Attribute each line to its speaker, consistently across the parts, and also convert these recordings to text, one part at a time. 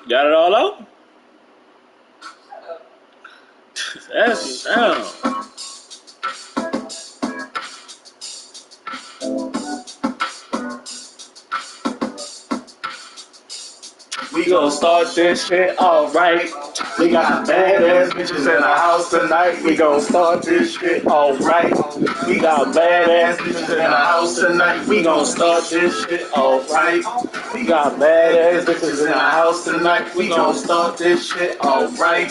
Speaker 1: Got it all out? That's down. We gon' start this shit alright. We got badass bitches in the house tonight. We gon' start this shit alright. We got badass bitches in the house tonight. We gon' start this shit alright. We got badass bitches in the house tonight. We gon' start this shit alright.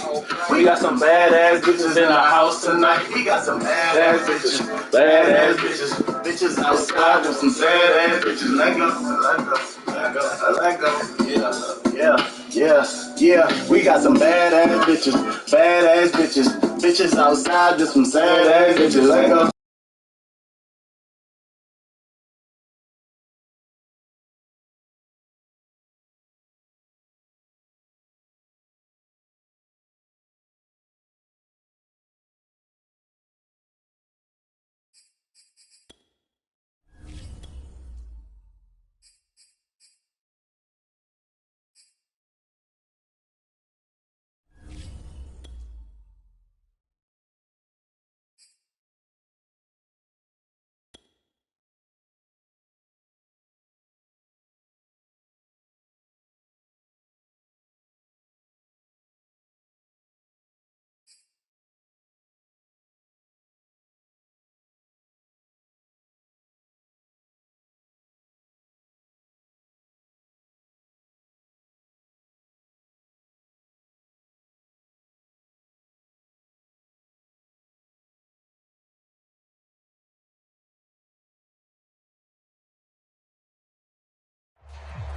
Speaker 1: We got some badass bitches in the house tonight. We got some badass bitches, badass bitches, bitches outside with some badass bitches. Let go, let go, let go, let go. Yeah. We got some badass bitches, bitches outside, just some sad ass bitches. Let go.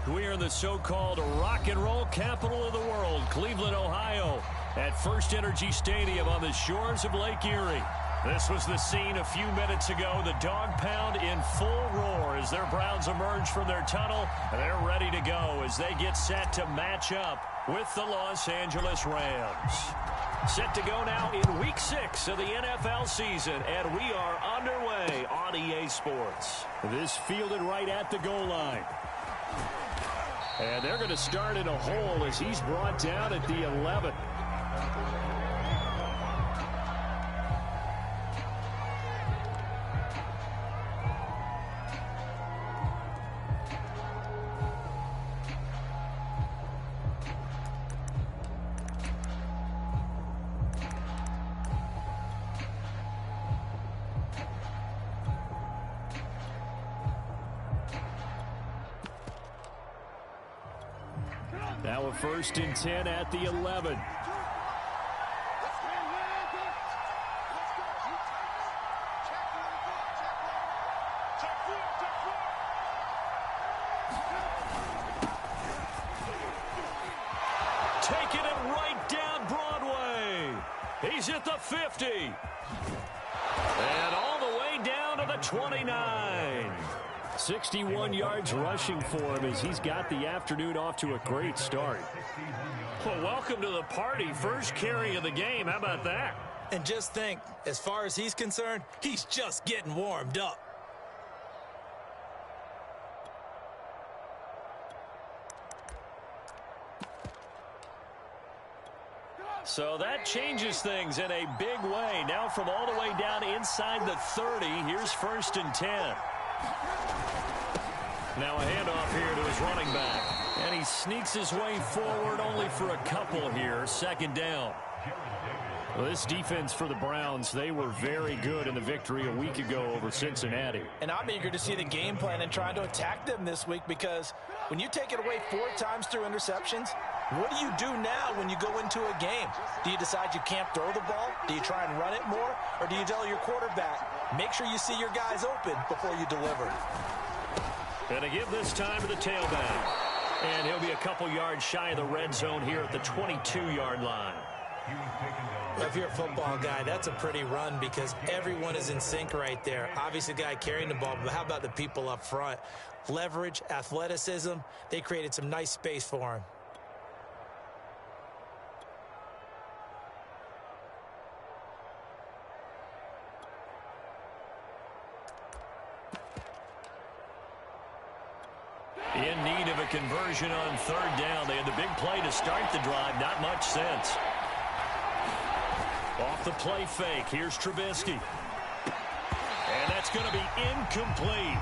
Speaker 2: We are in the so-called rock and roll capital of the world, Cleveland, Ohio, at First Energy Stadium on the shores of Lake Erie. This was the scene a few minutes ago. The dog pound in full roar as their Browns emerge from their tunnel. They're ready to go as they get set to match up with the Los Angeles Rams. Set to go now in Week 6 of the NFL season, and we are underway on EA Sports. This fielded right at the goal line. And they're going to start in a hole as he's brought down at the 11. Now a 1st and 10 at the 11. Taking it right down Broadway. He's at the 50. And all the way down to the 29. 61 yards rushing for him as he's got the afternoon off to a great start. Well, welcome to the party. First carry of the game. How about that?
Speaker 3: And just think, as far as he's concerned, he's just getting warmed up.
Speaker 2: So that changes things in a big way. Now from all the way down inside the 30, here's 1st and 10. Now a handoff here to his running back. And he sneaks his way forward only for a couple here. 2nd down. Well, this defense for the Browns, they were very good in the victory a week ago over Cincinnati.
Speaker 3: And I'm eager to see the game plan and trying to attack them this week, because when you take it away 4 times through interceptions, what do you do now when you go into a game? Do you decide you can't throw the ball? Do you try and run it more? Or do you tell your quarterback, make sure you see your guys open before you deliver?
Speaker 2: And to give this time to the tailback. And he'll be a couple yards shy of the red zone here at the 22-yard line.
Speaker 3: If you're a football guy, that's a pretty run because everyone is in sync right there. Obviously, the guy carrying the ball, but how about the people up front? Leverage, athleticism, they created some nice space for him.
Speaker 2: In need of a conversion on third down. They had the big play to start the drive. Not much sense. Off the play fake. Here's Trubisky. And that's going to be incomplete.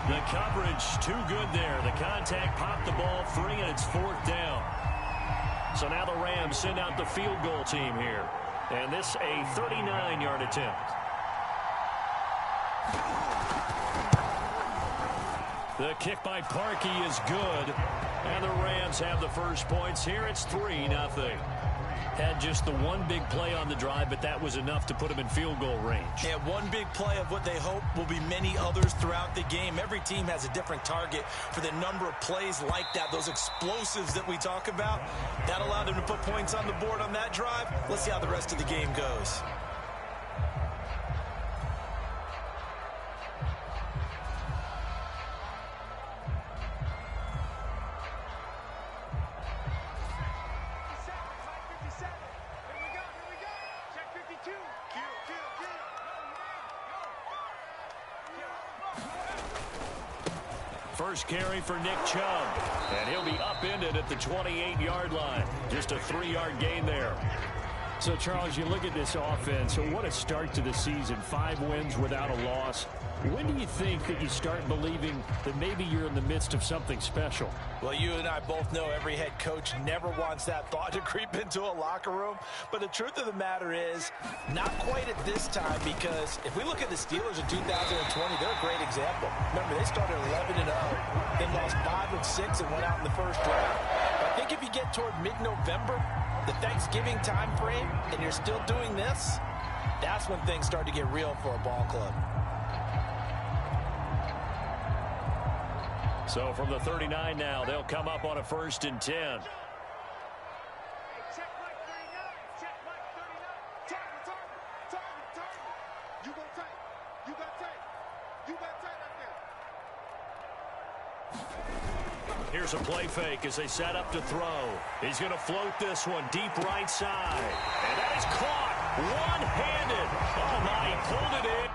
Speaker 2: The coverage too good there. The contact popped the ball free, and it's fourth down. So now the Rams send out the field goal team here. And this a 39-yard attempt. The kick by Parkey is good. And the Rams have the first points here. It's 3-0. Had just the one big play on the drive, but that was enough to put them in field goal range.
Speaker 3: Yeah, one big play of what they hope will be many others throughout the game. Every team has a different target for the number of plays like that, those explosives that we talk about. That allowed them to put points on the board on that drive. Let's see how the rest of the game goes.
Speaker 2: First carry for Nick Chubb. And he'll be upended at the 28-yard line. Just a 3-yard gain there.
Speaker 4: So, Charles, you look at this offense. So what a start to the season. 5 wins without a loss. When do you think that you start believing that maybe you're in the midst of something special?
Speaker 3: Well, you and I both know every head coach never wants that thought to creep into a locker room. But the truth of the matter is, not quite at this time, because if we look at the Steelers in 2020, they're a great example. Remember, they started 11-0, then lost 5 of 6 and went out in the first round. I think if you get toward mid-November, the Thanksgiving time frame, and you're still doing this, that's when things start to get real for a ball club.
Speaker 2: So from the 39 now, they'll come up on a 1st and 10. Here's a play fake as they set up to throw. He's going to float this one deep right side. And that is caught one-handed. Oh, my, he pulled it in.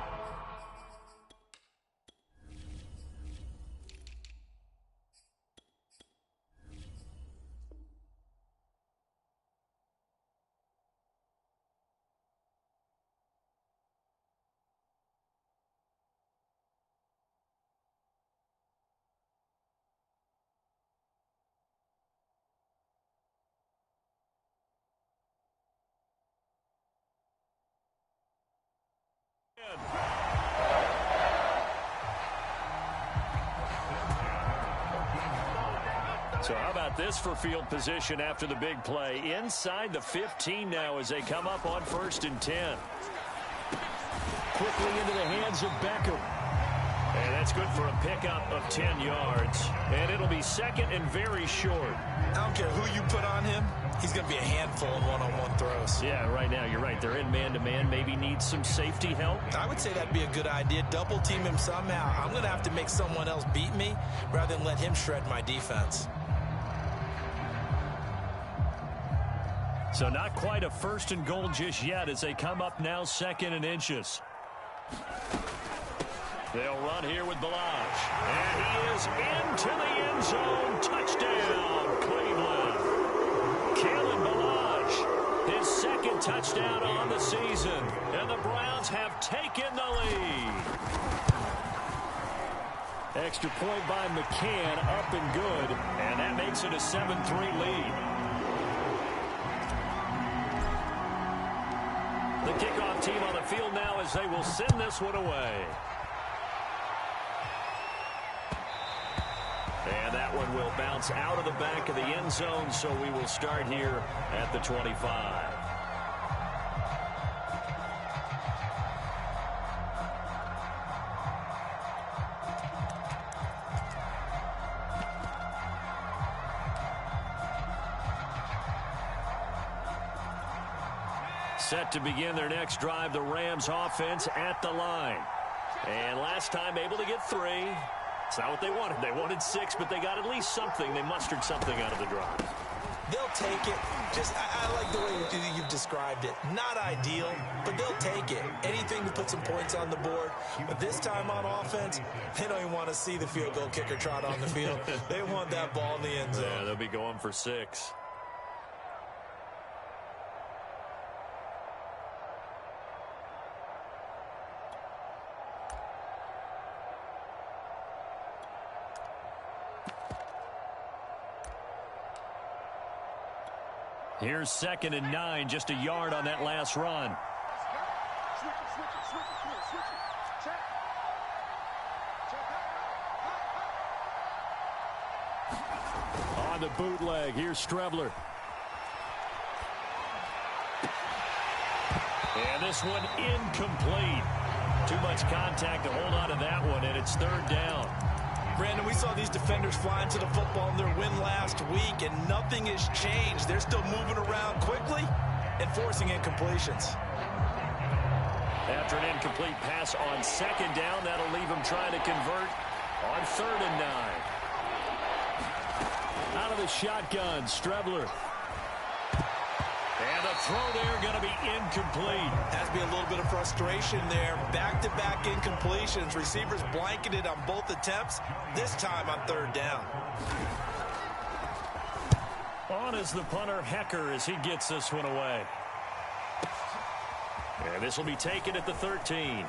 Speaker 2: So how about this for field position after the big play? Inside the 15 now as they come up on 1st and 10. Quickly into the hands of Beckham. And that's good for a pickup of 10 yards. And it'll be 2nd and very short.
Speaker 3: I don't care who you put on him. He's going to be a handful in one-on-one throws.
Speaker 2: Yeah, right now, you're right. They're in man-to-man. Maybe need some safety help.
Speaker 3: I would say that'd be a good idea. Double team him somehow. I'm going to have to make someone else beat me rather than let him shred my defense.
Speaker 2: So not quite a 1st and goal just yet as they come up now 2nd and inches. They'll run here with Balaj. And he is into the end zone. Touchdown, Cleveland. Kalen Balaj, his 2nd touchdown on the season. And the Browns have taken the lead. Extra point by McCann, up and good. And that makes it a 7-3 lead. The kickoff team on the field now as they will send this one away. And that one will bounce out of the back of the end zone, so we will start here at the 25. Set to begin their next drive, the Rams offense at the line. And last time able to get 3. It's not what they wanted. They wanted 6, but they got at least something. They mustered something out of the drive.
Speaker 3: They'll take it. I like the way you've described it. Not ideal, but they'll take it. Anything to put some points on the board. But this time on offense, they don't even want to see the field goal kicker trot on the field. They want that ball in the end zone.
Speaker 2: Yeah, they'll be going for 6. Here's 2nd and 9, just a yard on that last run. On the bootleg, here's Strebler. And this one incomplete. Too much contact to hold on to that one, and it's 3rd down.
Speaker 3: Brandon, we saw these defenders flying to the football in their win last week, and nothing has changed. They're still moving around quickly and forcing incompletions.
Speaker 2: After an incomplete pass on 2nd down, that'll leave them trying to convert on 3rd and 9. Out of the shotgun, Strebler. And the throw there going to be incomplete.
Speaker 3: Has to be a little bit of frustration there. Back-to-back incompletions. Receivers blanketed on both attempts, this time on 3rd down.
Speaker 2: On is the punter, Hecker, as he gets this one away. And this will be taken at the 13.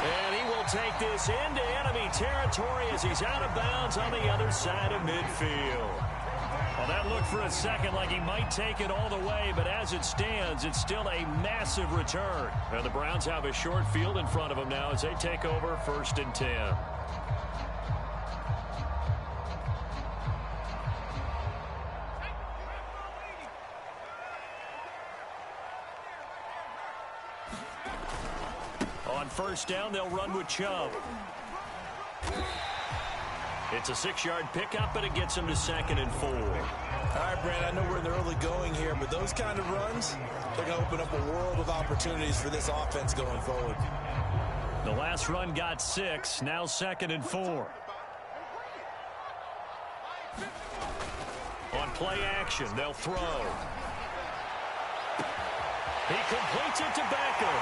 Speaker 2: And he will take this into enemy territory as he's out of bounds on the other side of midfield. Well, that looked for a second like he might take it all the way, but as it stands, it's still a massive return. And the Browns have a short field in front of them now as they take over 1st and 10. On 1st down, they'll run with Chubb. It's a 6-yard pickup, but it gets him to 2nd and 4.
Speaker 3: All right, Brand, I know we're in the early going here, but those kind of runs, they're going to open up a world of opportunities for this offense going forward.
Speaker 2: The last run got 6, now 2nd and 4. On play action, they'll throw. He completes it to Beckham.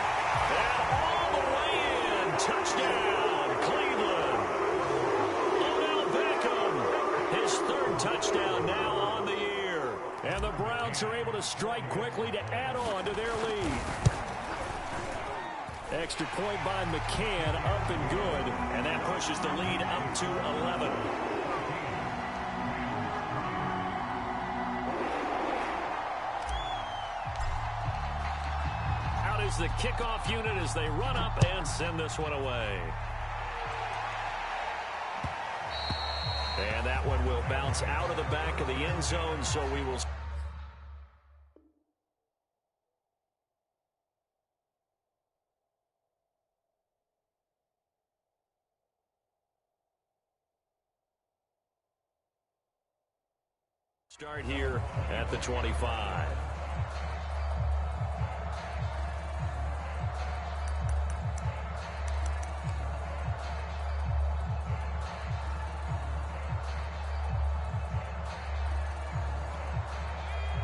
Speaker 2: And all the way in, touchdown, Cleveland. His 3rd touchdown now on the year. And the Browns are able to strike quickly to add on to their lead. Extra point by McCann, up and good. And that pushes the lead up to 11. Out is the kickoff unit as they run up and send this one away. And that one will bounce out of the back of the end zone, so we will start here at the 25.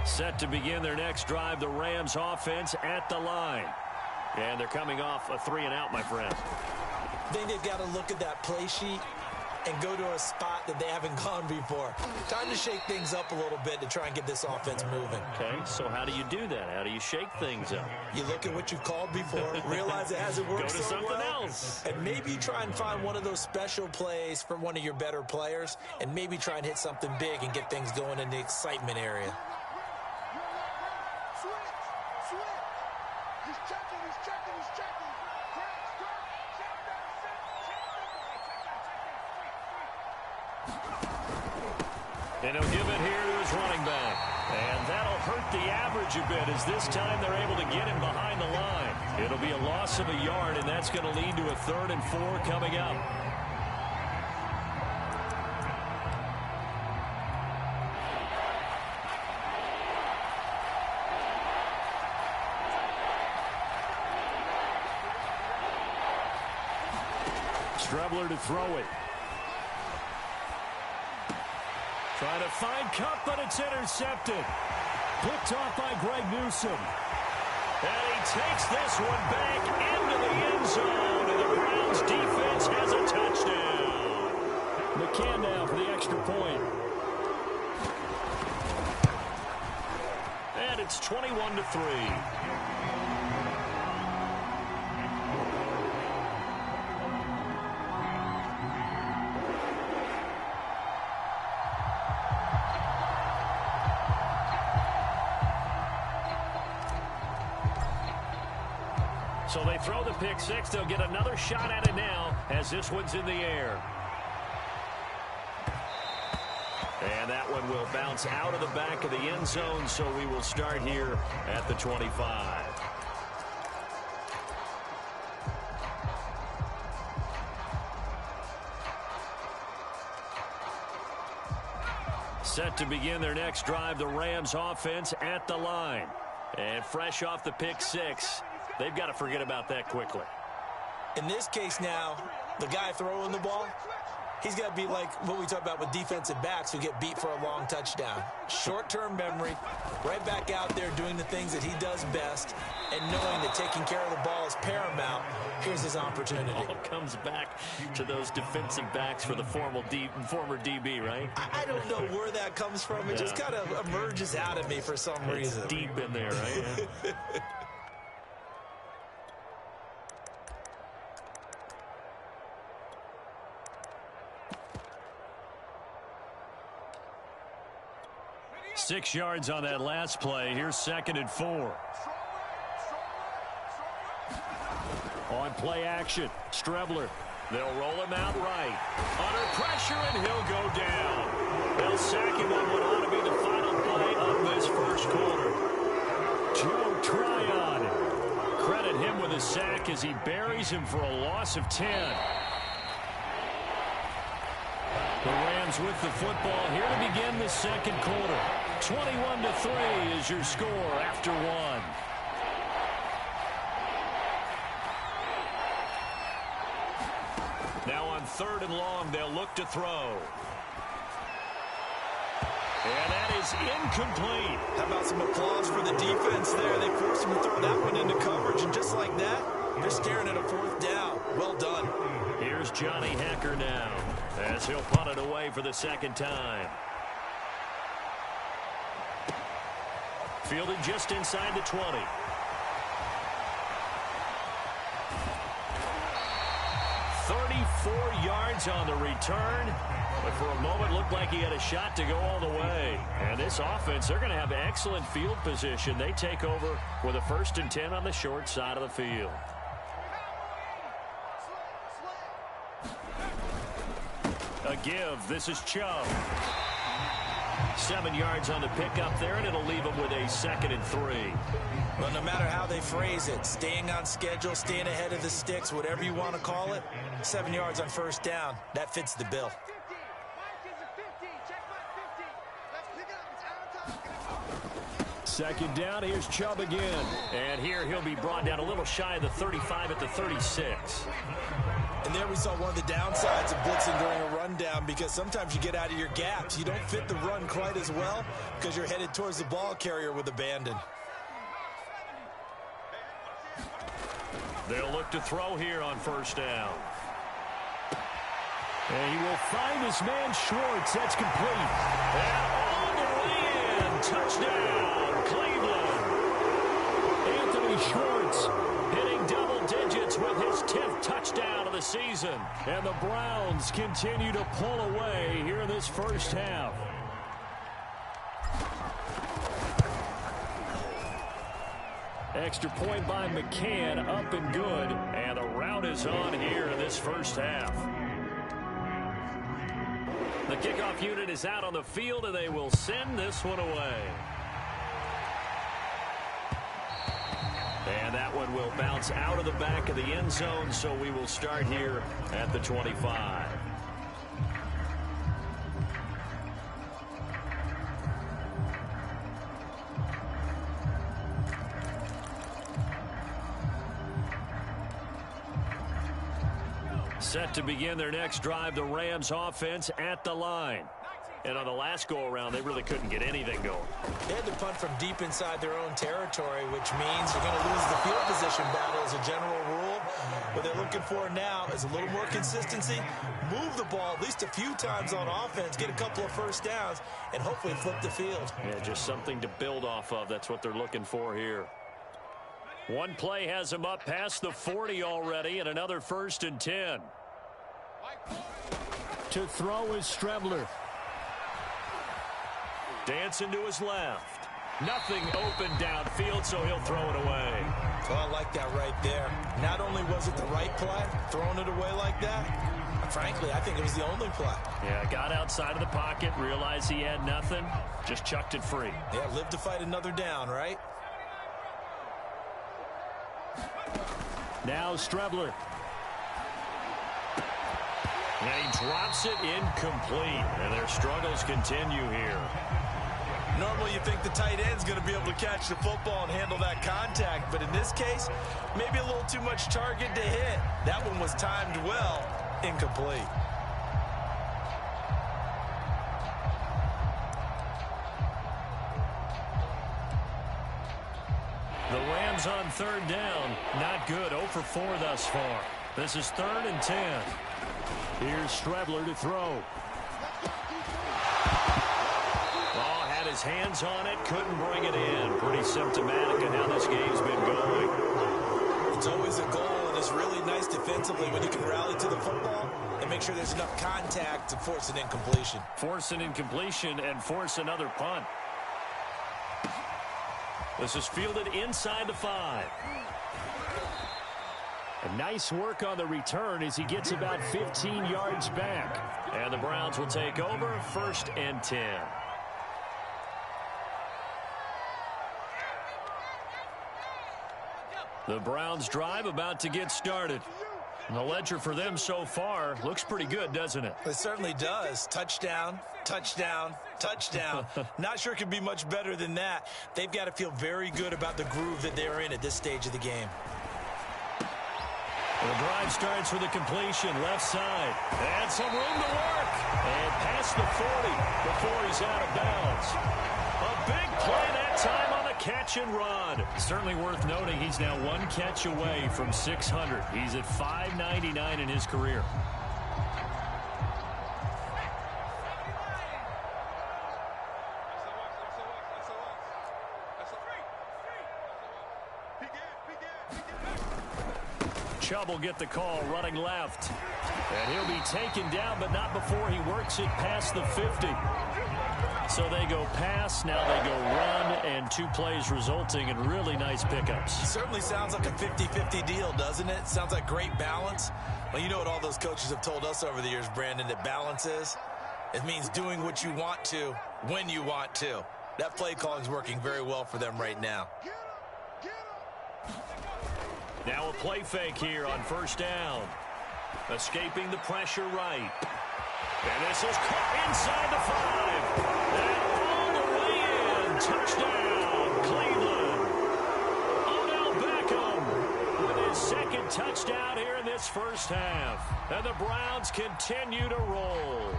Speaker 2: Set to begin their next drive, the Rams offense at the line. And they're coming off a 3-and-out, my friend.
Speaker 3: I think they've got to look at that play sheet and go to a spot that they haven't gone before. Time to shake things up a little bit to try and get this offense moving.
Speaker 2: Okay, so how do you do that? How do you shake things up?
Speaker 3: You look at what you've called before, realize it hasn't worked
Speaker 2: Go to
Speaker 3: so
Speaker 2: something
Speaker 3: well,
Speaker 2: else.
Speaker 3: and maybe you try and find one of those special plays from one of your better players, and maybe try and hit something big and get things going in the excitement area.
Speaker 2: And he'll give it here to his running back. And that'll hurt the average a bit as this time they're able to get him behind the line. It'll be a loss of a yard, and that's going to lead to a 3rd and 4 coming up. Strebler to throw it. Trying to find Cup, but it's intercepted. Picked off by Greg Newsome. And he takes this one back into the end zone. And the Browns defense has a touchdown. McCann now for the extra point. And it's 21-3. So they throw the pick six. They'll get another shot at it now as this one's in the air. And that one will bounce out of the back of the end zone, so we will start here at the 25. Set to begin their next drive, the Rams offense at the line. And fresh off the pick six, they've got to forget about that quickly.
Speaker 3: In this case now, the guy throwing the ball, he's got to be like what we talk about with defensive backs who get beat for a long touchdown. Short-term memory, right back out there doing the things that he does best, and knowing that taking care of the ball is paramount. Here's his opportunity.
Speaker 2: All comes back to those defensive backs for the former DB, right?
Speaker 3: I don't know where that comes from. It just kind of emerges out of me for some reason.
Speaker 2: It's deep in there, right? Yeah. Six yards on that last play. Here's 2nd and 4. On play action, Strebler. They'll roll him out right. Under pressure, and he'll go down. They'll sack him on what ought to be the final play of this first quarter. Joe Tryon. Credit him with a sack as he buries him for a loss of 10. The Rams with the football here to begin the second quarter. 21-3 is your score after one. Now on 3rd and long, they'll look to throw. And that is incomplete.
Speaker 3: How about some applause for the defense there? They forced him to throw that one into coverage, and just like that, they're staring at a 4th down. Well done.
Speaker 2: Here's Johnny Hecker now, as he'll punt it away for the 2nd time. Fielded just inside the 20. Yards on the return, but for a moment looked like he had a shot to go all the way. And this offense, they're going to have excellent field position. They take over with a 1st and 10 on the short side of the field. A give. This is Chubb. 7 yards on the pickup there, and it'll leave him with a 2nd and 3.
Speaker 3: Well, no matter how they phrase it, staying on schedule, staying ahead of the sticks, whatever you want to call it, 7 yards on 1st down, that fits the bill.
Speaker 2: Second down, here's Chubb again. And here he'll be brought down a little shy of the 35 at the 36.
Speaker 3: And there we saw one of the downsides of blitzing during a rundown, because sometimes you get out of your gaps. You don't fit the run quite as well because you're headed towards the ball carrier with abandon.
Speaker 2: They'll look to throw here on 1st down. And he will find his man Schwartz. That's complete. And all the way in. Touchdown, Cleveland. Anthony Schwartz hitting double digits with his 10th touchdown of the season. And the Browns continue to pull away here in this first half. Extra point by McCann, up and good. And the route is on here in this first half. The kickoff unit is out on the field, and they will send this one away. And that one will bounce out of the back of the end zone, so we will start here at the 25. Set to begin their next drive, the Rams offense at the line. And on the last go-around, they really couldn't get anything going.
Speaker 3: They had to punt from deep inside their own territory, which means you're going to lose the field position battle as a general rule. What they're looking for now is a little more consistency, move the ball at least a few times on offense, get a couple of first downs, and hopefully flip the field.
Speaker 2: Yeah, just something to build off of. That's what they're looking for here. One play has him up past the 40 already, and another 1st and 10.
Speaker 4: To throw is Strebler.
Speaker 2: Dancing to his left. Nothing open downfield, so he'll throw it away.
Speaker 3: So I like that right there. Not only was it the right play, throwing it away like that, frankly, I think it was the only play.
Speaker 2: Yeah, got outside of the pocket, realized he had nothing, just chucked it free.
Speaker 3: Yeah, live to fight another down, right?
Speaker 4: Now Strebler.
Speaker 2: And he drops it incomplete. And their struggles continue here.
Speaker 3: Normally you think the tight end's going to be able to catch the football and handle that contact. But in this case, maybe a little too much target to hit. That one was timed well. Incomplete.
Speaker 2: The Rams on 3rd down. Not good. 0 for 4 thus far. This is 3rd and 10.
Speaker 4: Here's Strebler to throw.
Speaker 2: Oh, had his hands on it. Couldn't bring it in. Pretty symptomatic of how this game's been going.
Speaker 3: It's always a goal, and it's really nice defensively when you can rally to the football and make sure there's enough contact to force an incompletion.
Speaker 2: Force an incompletion and force another punt. This is fielded inside the 5.
Speaker 4: A nice work on the return as he gets about 15 yards back.
Speaker 2: And the Browns will take over 1st and 10. The Browns drive about to get started. And the ledger for them so far looks pretty good, doesn't it?
Speaker 3: It certainly does. Touchdown, touchdown, touchdown. Not sure it could be much better than that. They've got to feel very good about the groove that they're in at this stage of the game.
Speaker 2: The drive starts with a completion, left side. And some room to work. And past the 40 before he's out of bounds. A big play that time on the catch and run. Certainly worth noting he's now 1 catch away from 600. He's at 599 in his career. Chubb will get the call running left. And he'll be taken down, but not before he works it past the 50. So they go pass, now they go run, and 2 plays resulting in really nice pickups.
Speaker 3: It certainly sounds like a 50-50 deal, doesn't it? Sounds like great balance. Well, you know what all those coaches have told us over the years, Brandon, that balance is? It means doing what you want to, when you want to. That play calling is working very well for them right now.
Speaker 2: Now a play fake here on 1st down. Escaping the pressure right. And this is caught inside the 5. And all the way in. Touchdown, Cleveland. Odell Beckham with his 2nd touchdown here in this 1st half. And the Browns continue to roll.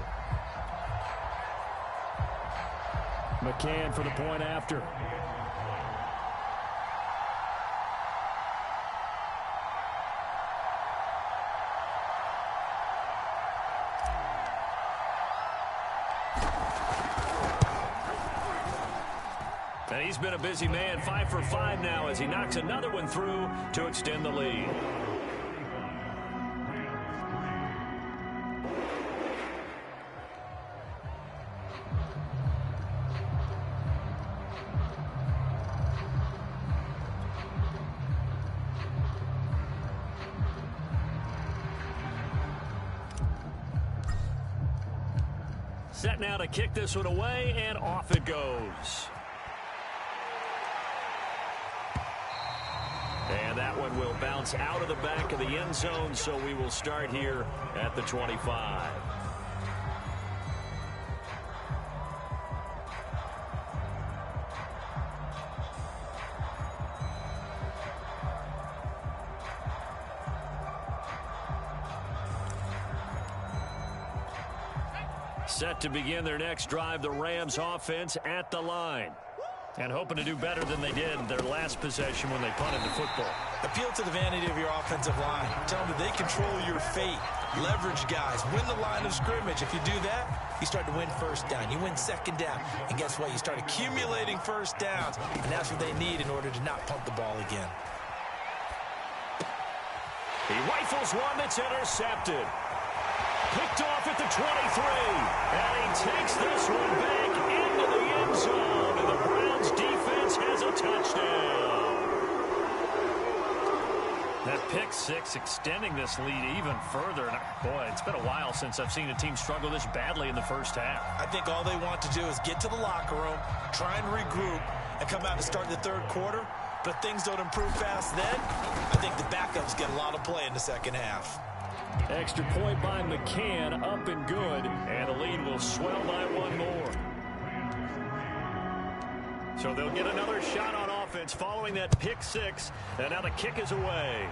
Speaker 4: McCann for the point after.
Speaker 2: And he's been a busy man, 5 for 5 now as he knocks another one through to extend the lead. Set now to kick this one away, and off it goes. And that one will bounce out of the back of the end zone, so we will start here at the 25. Set to begin their next drive, the Rams offense at the line. And hoping to do better than they did their last possession when they punted the football.
Speaker 3: Appeal to the vanity of your offensive line. Tell them that they control your fate. Leverage guys. Win the line of scrimmage. If you do that, you start to win first down. You win second down. And guess what? You start accumulating first downs. And that's what they need in order to not punt the ball again.
Speaker 2: He rifles one that's intercepted. Picked off at the 23. And he takes this one back into the end zone. And the Browns defense has a touchdown. That pick six extending this lead even further. And boy, it's been a while since I've seen a team struggle this badly in the first half.
Speaker 3: I think all they want to do is get to the locker room, try and regroup, and come out and start the third quarter. But if things don't improve fast then, I think the backups get a lot of play in the second half.
Speaker 2: Extra point by McCann, up and good. And the lead will swell by one more. So they'll get another shot on offense following that pick six. And now the kick is away.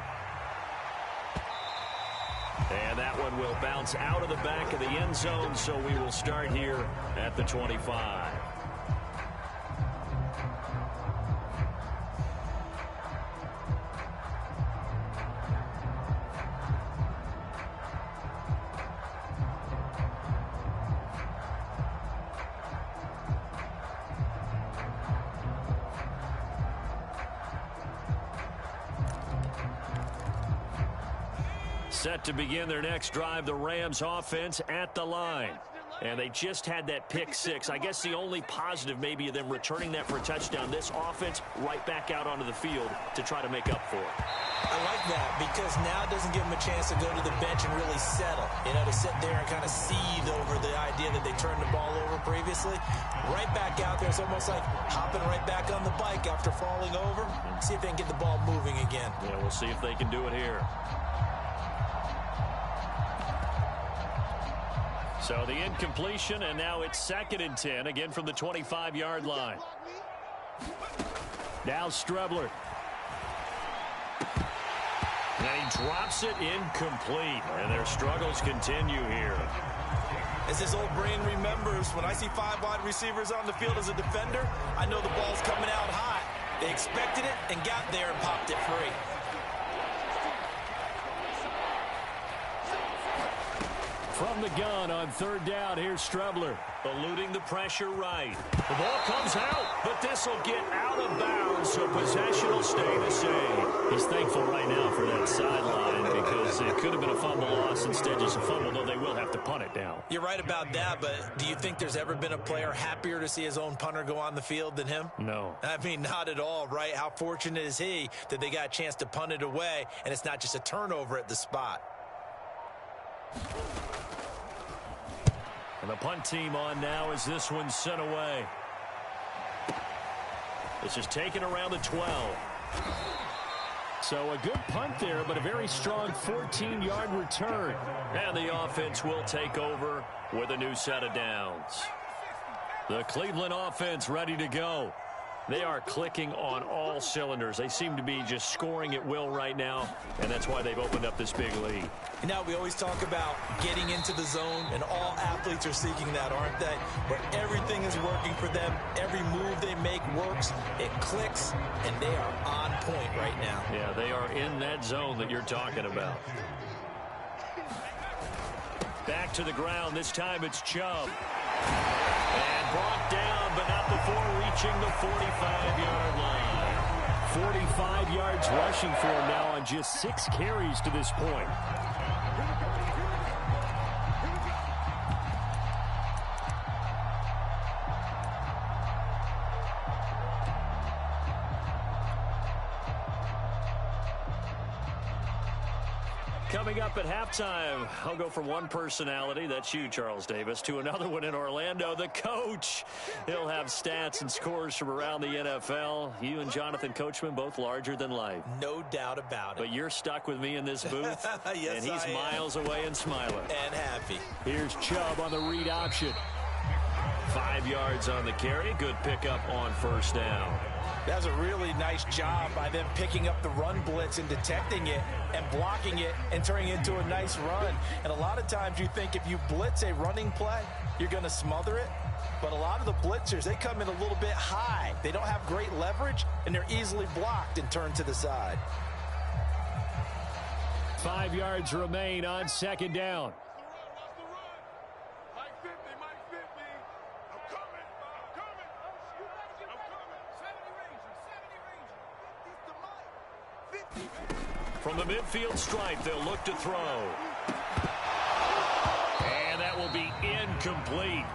Speaker 2: And that one will bounce out of the back of the end zone. So we will start here at the 25. Set to begin their next drive, the Rams offense at the line. And they just had that pick six. I guess the only positive maybe of them returning that for a touchdown. This offense right back out onto the field to try to make up for it.
Speaker 3: I like that because now it doesn't give them a chance to go to the bench and really settle. You know, to sit there and kind of seethe over the idea that they turned the ball over previously. Right back out there. It's almost like hopping right back on the bike after falling over. See if they can get the ball moving again.
Speaker 2: Yeah, we'll see if they can do it here. So the incompletion, and now it's 2nd and 10, again from the 25-yard line. Now Strebler. And he drops it incomplete, and their struggles continue here.
Speaker 3: As his old brain remembers, when I see 5 wide receivers on the field as a defender, I know the ball's coming out hot. They expected it and got there and popped it free.
Speaker 2: From the gun on 3rd down, here's Strebler. Eluding the pressure right. The ball comes out, but this will get out of bounds, so possession will stay the same. He's thankful right now for that sideline because it could have been a fumble loss, instead just a fumble, though they will have to punt it down.
Speaker 3: You're right about that, but do you think there's ever been a player happier to see his own punter go on the field than him?
Speaker 2: No.
Speaker 3: I mean, not at all, right? How fortunate is he that they got a chance to punt it away, and it's not just a turnover at the spot.
Speaker 2: And the punt team on now as this one's sent away. This is taken around the 12. So a good punt there, but a very strong 14-yard return. And the offense will take over with a new set of downs. The Cleveland offense ready to go. They are clicking on all cylinders. They seem to be just scoring at will right now, and that's why they've opened up this big lead.
Speaker 3: You know, we always talk about getting into the zone, and all athletes are seeking that, aren't they? Where everything is working for them. Every move they make works. It clicks, and they are on point right now.
Speaker 2: Yeah, they are in that zone that you're talking about. Back to the ground. This time it's Chubb. And brought down, but not before reaching the 45-yard line. 45 yards rushing for him now on just 6 carries to this point. Coming up at halftime, I'll go from one personality, that's you, Charles Davis, to another one in Orlando, the coach. He'll have stats and scores from around the NFL. You and Jonathan Coachman, both larger than life.
Speaker 3: No doubt about it.
Speaker 2: But you're stuck with me in this booth,
Speaker 3: yes,
Speaker 2: and he's miles away and smiling.
Speaker 3: And happy.
Speaker 2: Here's Chubb on the read option. 5 yards on the carry. Good pickup on first down.
Speaker 3: That's a really nice job by them picking up the run blitz and detecting it and blocking it and turning it into a nice run. And a lot of times you think if you blitz a running play, you're going to smother it. But a lot of the blitzers, they come in a little bit high. They don't have great leverage, and they're easily blocked and turned to the side.
Speaker 4: 5 yards remain on second down.
Speaker 2: From the midfield stripe, they'll look to throw. And that will be incomplete.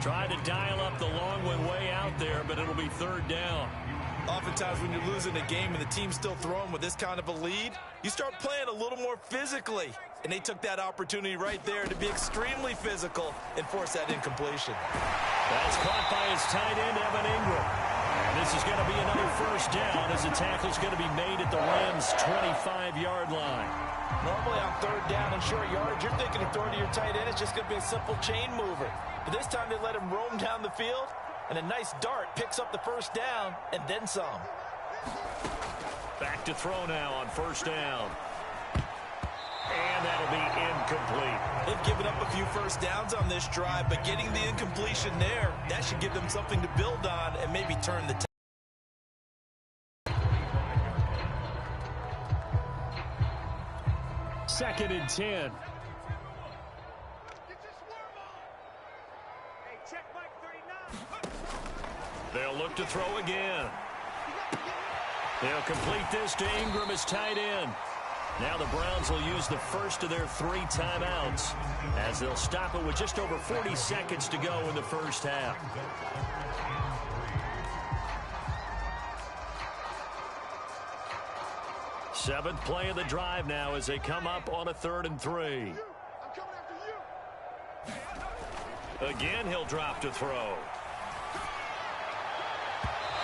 Speaker 2: Try to dial up the long one way out there, but it'll be third down.
Speaker 3: Oftentimes when you're losing a game and the team's still throwing with this kind of a lead, you start playing a little more physically. And they took that opportunity right there to be extremely physical and force that incompletion.
Speaker 2: That's caught by his tight end, Evan Ingram. And this is going to be another first down as the tackle's going to be made at the Rams' 25-yard line.
Speaker 3: Normally on third down and short yardage, you're thinking of throwing to your tight end. It's just going to be a simple chain mover. But this time they let him roam down the field, and a nice dart picks up the first down and then some.
Speaker 2: Back to throw now on first down. And that'll be incomplete.
Speaker 3: They've given up a few first downs on this drive, but getting the incompletion there, that should give them something to build on and maybe turn the tide.
Speaker 4: Second and 10.
Speaker 2: They'll look to throw again. They'll complete this to Ingram as tight end. Now the Browns will use the first of their 3 timeouts as they'll stop it with just over 40 seconds to go in the first half. Seventh play of the drive now as they come up on a 3rd and 3. Again, he'll drop to throw.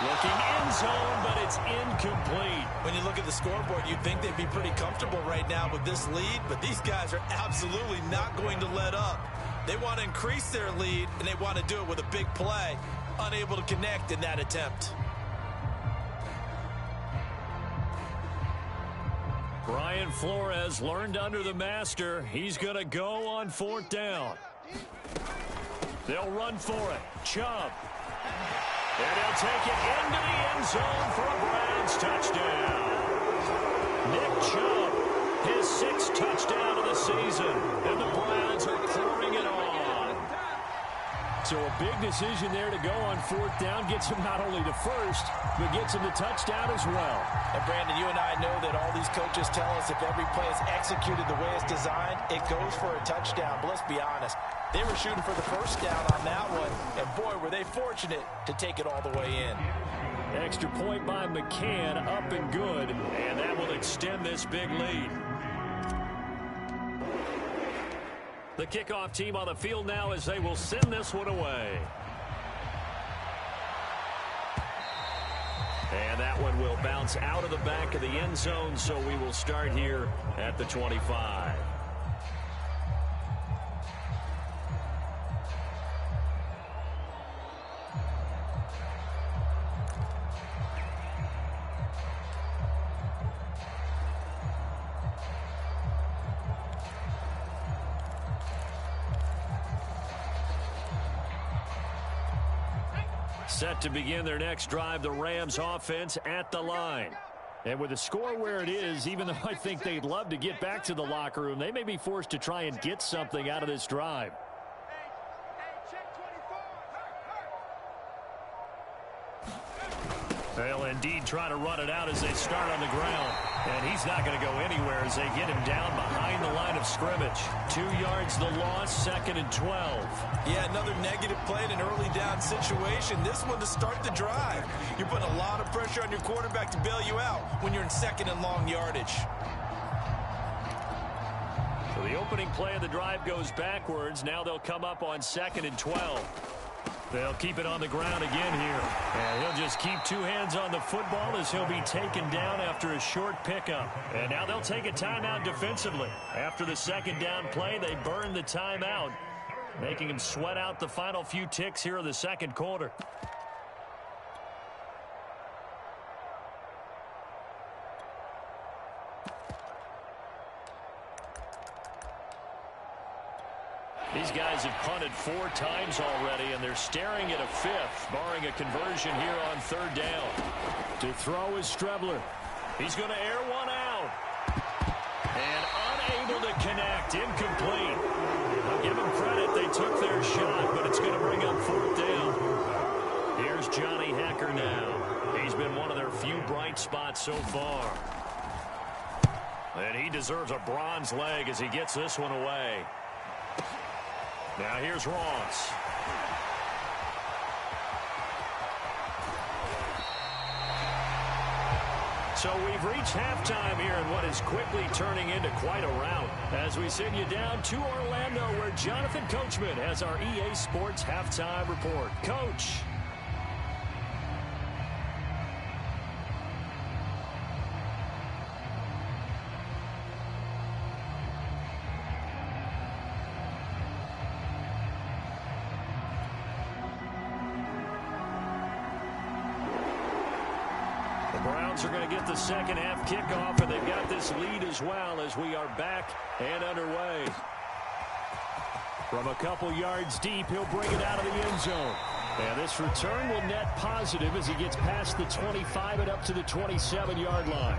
Speaker 2: Looking end zone, but it's incomplete.
Speaker 3: When you look at the scoreboard, you'd think they'd be pretty comfortable right now with this lead, but these guys are absolutely not going to let up. They want to increase their lead, and they want to do it with a big play. Unable to connect in that attempt.
Speaker 2: Brian Flores learned under the master. He's going to go on 4th down. They'll run for it. Chubb. And he'll take it into the end zone for a Browns touchdown. Nick Chubb, his 6th touchdown of the season. And the Browns are pouring it on.
Speaker 4: So a big decision there to go on 4th down. Gets him not only the first, but gets him the touchdown as well.
Speaker 3: And Brandon, you and I know that all these coaches tell us if every play is executed the way it's designed, it goes for a touchdown. But let's be honest. They were shooting for the first down on that one, and boy, were they fortunate to take it all the way in.
Speaker 4: Extra point by McCann, up and good,
Speaker 2: and that will extend this big lead. The kickoff team on the field now as they will send this one away. And that one will bounce out of the back of the end zone, so we will start here at the 25. Set to begin their next drive, the Rams offense at the line.
Speaker 4: And with the score where it is, even though I think they'd love to get back to the locker room, they may be forced to try and get something out of this drive.
Speaker 2: They'll indeed try to run it out as they start on the ground. And he's not going to go anywhere as they get him down behind the line of scrimmage. 2 yards the loss, 2nd and 12.
Speaker 3: Yeah, another negative play in an early down situation. This one to start the drive. You're putting a lot of pressure on your quarterback to bail you out when you're in 2nd and long yardage.
Speaker 2: So the opening play of the drive goes backwards. Now they'll come up on 2nd and 12. They'll keep it on the ground again here. And he'll just keep 2 hands on the football as he'll be taken down after a short pickup. And now they'll take a timeout defensively. After the 2nd down play, they burn the timeout. making him sweat out the final few ticks here in the second quarter. These guys have punted 4 times already, and they're staring at a 5th, barring a conversion here on 3rd down.
Speaker 4: To throw is Strebler.
Speaker 2: He's going to air one out. And unable to connect. Incomplete. I'll give them credit. They took their shot, but it's going to bring up 4th down. Here's Johnny Hacker now. He's been one of their few bright spots so far. And he deserves a bronze leg as he gets this one away. Now here's Ross. So we've reached halftime here in what is quickly turning into quite a rout as we send you down to Orlando, where Jonathan Coachman has our EA Sports halftime report. Coach. Browns are going to get the second half kickoff, and they've got this lead as well as we are back and underway. From a couple yards deep, he'll bring it out of the end zone. And this return will net positive as he gets past the 25 and up to the 27-yard line.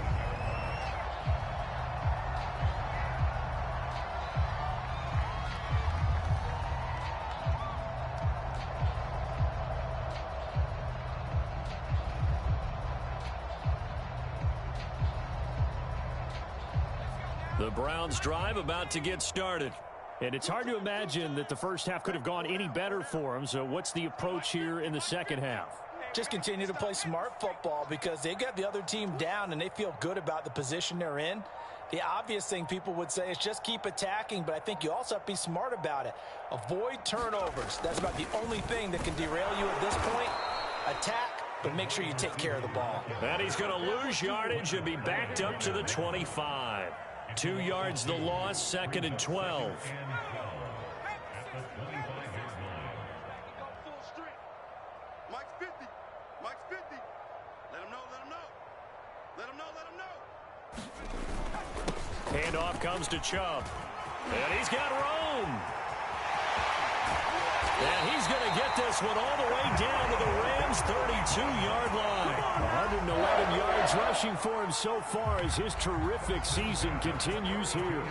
Speaker 2: The Browns drive about to get started.
Speaker 4: And it's hard to imagine that the first half could have gone any better for them. So what's the approach here in the second half?
Speaker 3: Just continue to play smart football because they got the other team down and they feel good about the position they're in. The obvious thing people would say is just keep attacking, but I think you also have to be smart about it. Avoid turnovers. That's about the only thing that can derail you at this point. Attack, but make sure you take care of the ball.
Speaker 2: And he's going to lose yardage and be backed up to the 25. 2 yards the loss, 2nd and 12.
Speaker 5: Mike's 50. Mike's 50. Let him know, let him know. Let him know, let him know.
Speaker 2: Handoff comes to Chubb. And he's got Rome. And he's going to get this one all the way down to the Rams' 32-yard line.
Speaker 4: 111 yards rushing for him so far as his terrific season continues here.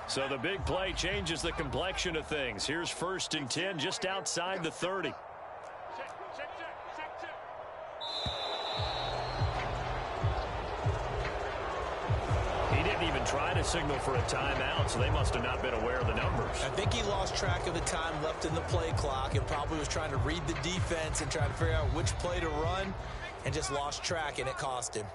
Speaker 2: So the big play changes the complexion of things. Here's 1st and 10 just outside the 30. He didn't even try to signal for a timeout, so they must have not been aware of the numbers.
Speaker 3: I think he lost track of the time left in the play clock and probably was trying to read the defense and trying to figure out which play to run and just lost track, and it cost him.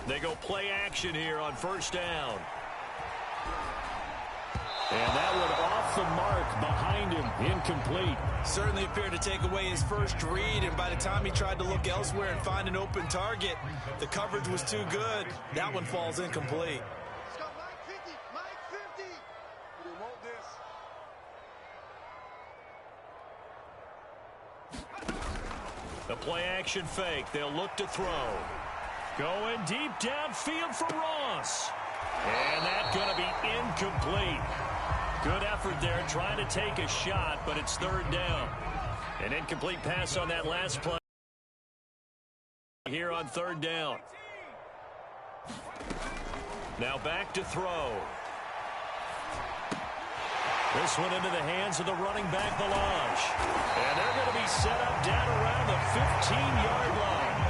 Speaker 2: They go play action here on 1st down.
Speaker 4: And that one off the mark behind him, incomplete.
Speaker 3: Certainly appeared to take away his first read, and by the time he tried to look elsewhere and find an open target, the coverage was too good. That one falls incomplete.
Speaker 5: Let's go, Mike 50. Mike 50. We want this.
Speaker 2: The play action fake. They'll look to throw. Going deep downfield for Ross. And that's going to be incomplete. Good effort there trying to take a shot, but it's 3rd down. An incomplete pass on that last play. Here on third down. Now back to throw. This one into the hands of the running back, Balaj. And they're going to be set up down around the 15-yard line.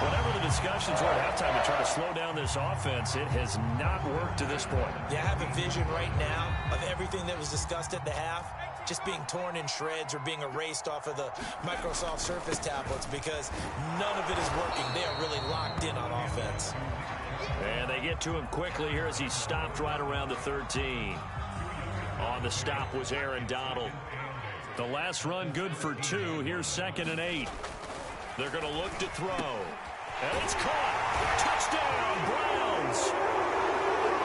Speaker 2: Whatever the discussions were at halftime to try to slow down this offense, it has not worked to this point.
Speaker 3: Yeah, I have a vision right now of everything that was discussed at the half just being torn in shreds or being erased off of the Microsoft Surface tablets because none of it is working. They are really locked in on offense.
Speaker 2: And they get to him quickly here as he stopped right around the 13. On the stop was Aaron Donald. The last run good for 2. Here's 2nd and 8. They're going to look to throw. And it's caught. Touchdown, Browns.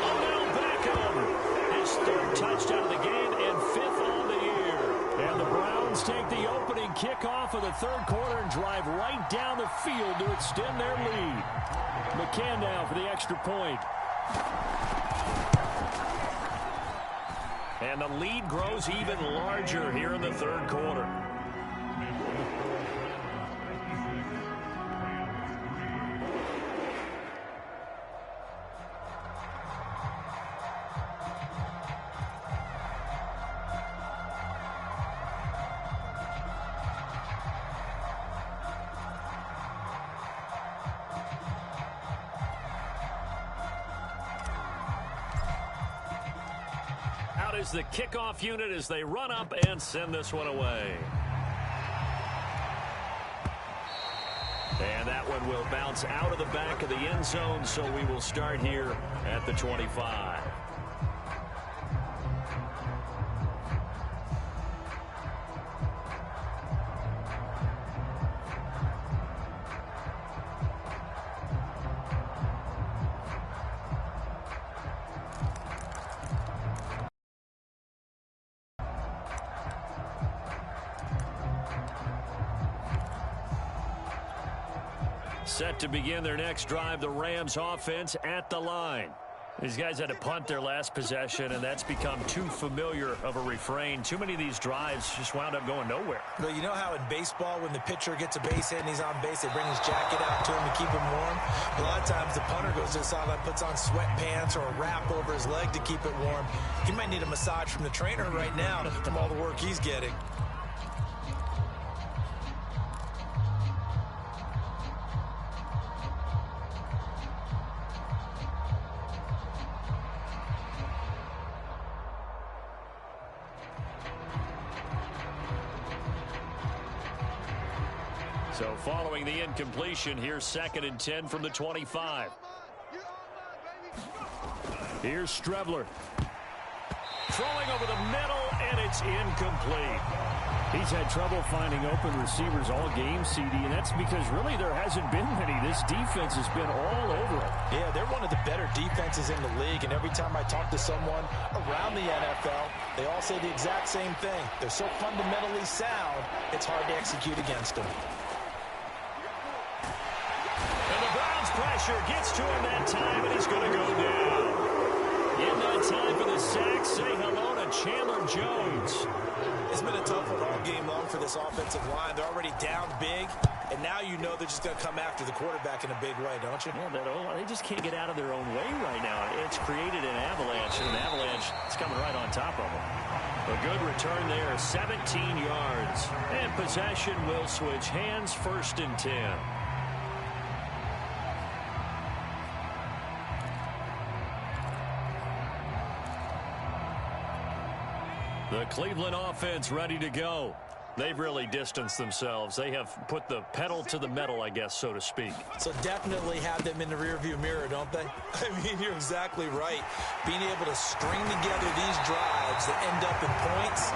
Speaker 2: Odell Beckham. His 3rd touchdown of the game and 5th on the year. And the Browns take the opening kickoff of the 3rd quarter and drive right down the field to extend their lead. McCann now for the extra point. And the lead grows even larger here in the 3rd quarter. Is the kickoff unit as they run up and send this one away. And that one will bounce out of the back of the end zone, so we will start here at the 25. Set to begin their next drive, the Rams offense at the line. These guys had to punt their last possession, and that's become too familiar of a refrain. Too many of these drives just wound up going nowhere.
Speaker 3: Well, you know how in baseball, when the pitcher gets a base hit and he's on base, they bring his jacket out to him to keep him warm? A lot of times the punter goes to the sideline, puts on sweatpants or a wrap over his leg to keep it warm. He might need a massage from the trainer right now from all the work he's getting.
Speaker 2: So following the incompletion, here's 2nd and 10 from the 25. Here's Strebler. Throwing over the middle, and it's incomplete.
Speaker 4: He's had trouble finding open receivers all game, CD, and that's because really there hasn't been many. This defense has been all over it.
Speaker 3: Yeah, they're one of the better defenses in the league, and every time I talk to someone around the NFL, they all say the exact same thing. They're so fundamentally sound, it's hard to execute against them.
Speaker 2: Pressure gets to him that time, and he's going to go down. In that time for the sack, say hello to Chandler Jones.
Speaker 3: It's been a tough one all game long for this offensive line. They're already down big, and now you know they're just going to come after the quarterback in a big way, don't you?
Speaker 2: Yeah, they just can't get out of their own way right now. It's created an avalanche, and an avalanche is coming right on top of them. A good return there, 17 yards. And possession will switch hands, 1st and 10. The Cleveland offense ready to go. They've really distanced themselves. They have put the pedal to the metal, I guess, so to speak.
Speaker 3: So definitely have them in the rearview mirror, don't they? I mean, you're exactly right. Being able to string together these drives that end up in points,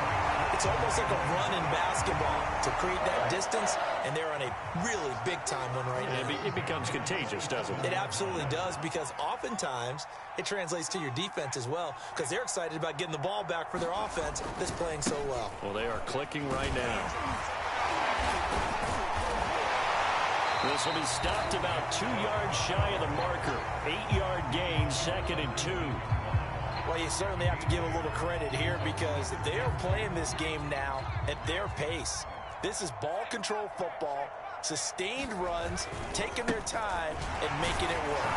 Speaker 3: it's almost like a run in basketball to create that distance, and they're on a really big-time one right now.
Speaker 2: It becomes contagious, doesn't it?
Speaker 3: It absolutely does, because oftentimes it translates to your defense as well, because they're excited about getting the ball back for their offense that's playing so well.
Speaker 2: Well, they are clicking right now. This will be stopped about 2 yards shy of the marker. 8-yard gain, 2nd and 2.
Speaker 3: Well, you certainly have to give a little credit here because they are playing this game now at their pace. This is ball control football. Sustained runs, taking their time, and making it work.